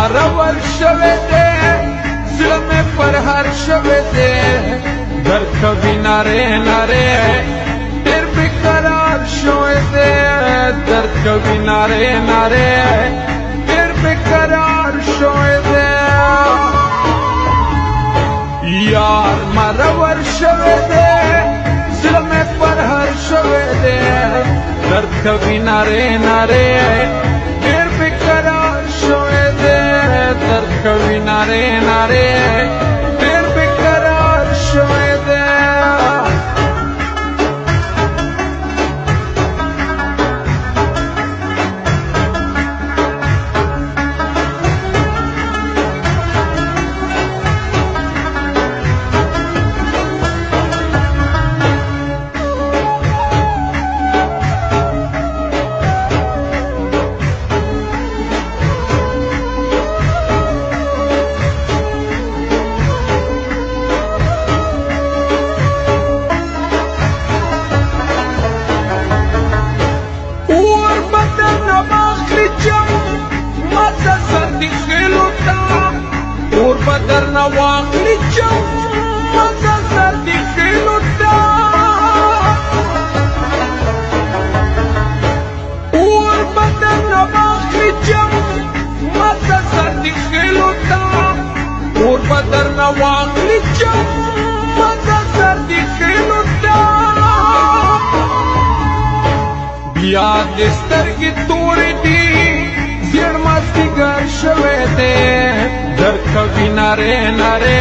مرور شوه دے زړه مې پر هر شوه دے درد کوي ناره ناره ډېر بیقرار شوه دے درد کوي ناره ناره ډېر بیقرار شوه دے یار مرور شوه دے زړه مې پر هر شوه دے درد کوي ناره ناره ډېر بیقرار شوه دے درد کوي ناره ناره ډېر بیقرار شوه دے بدر نواخلی چم مزا سردی خیلو تا اور بدر نواخلی چم مزا سردی خیلو تا اور بدر نواخلی چم مزا سردی خیلو تا بیا دسترگی توری دی زیر مازدیگر شوه دے درد کوي ناره ناره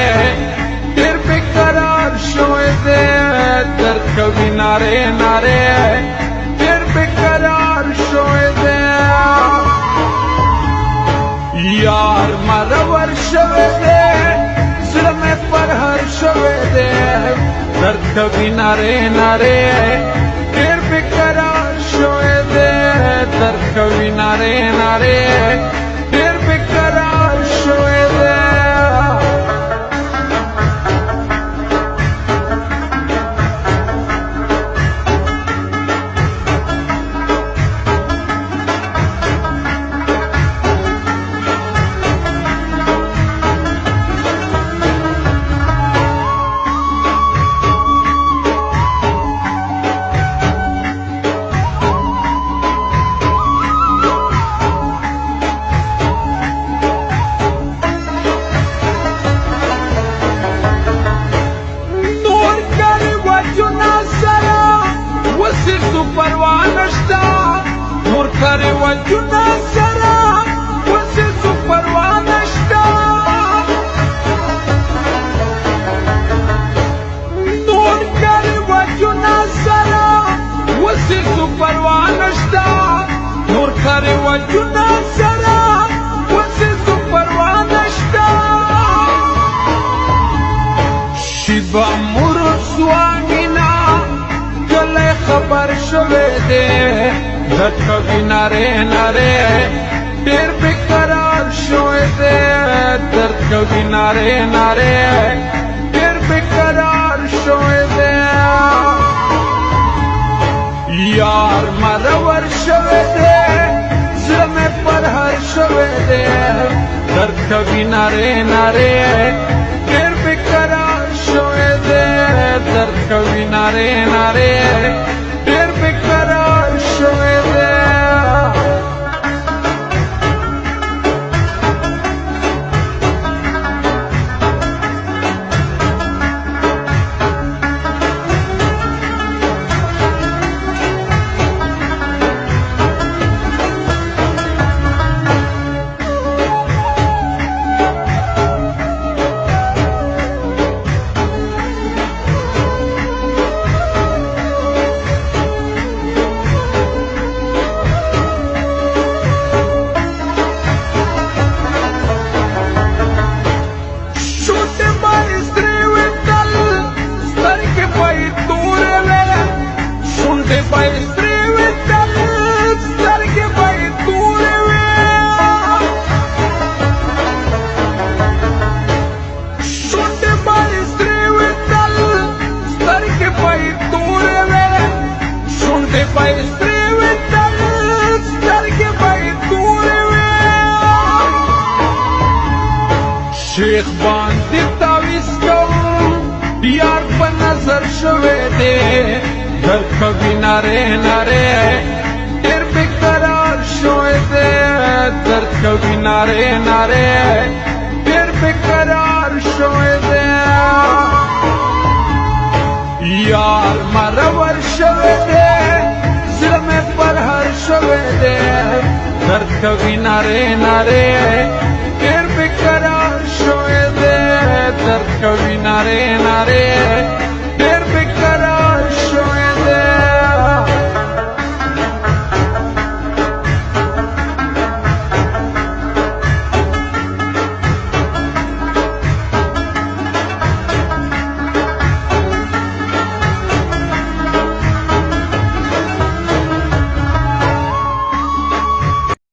ډېر بیقرار شوه دے درد کوي ناره ناره ډېر بیقرار شوه دے یار مرور شوه دے زړه مې پر هر شوه دے درد کوي ناره ناره ډېر بیقرار شوه دے درد کوي ناره ناره ډېر بیقرار شوه دے करे वजुना सरा वसे सु परवाह नश्ता नूर करे वजुना सरा वसे सु परवाह नश्ता नूर करे वजुना सरा वसे सु परवाह नश्ता शिबा मुरसवानिना गले खबर शवे दे درد کوي ناره ناره ډېر بیقرار شوه دے درد کوي ناره ناره ډېر بیقرار شوه دے یار مرور شوه دے زړه مې پر هر شوه دے درد کوي ناره ناره ډېر بیقرار شوه دے درد کوي ناره ناره ډېر بیقرار شوه دے شیخ باندې تعویض کوم یار په نظر شوی دی درکوي نارې نارې ډېر بېقرار شوی دی درکوي نارې نارې ډېر بېقرار شوی دی یار مرور شوی دی زړه مې پر هر شوی دی درکوي نارې نارې ډېر بېقرار شوی دی درکوي نارې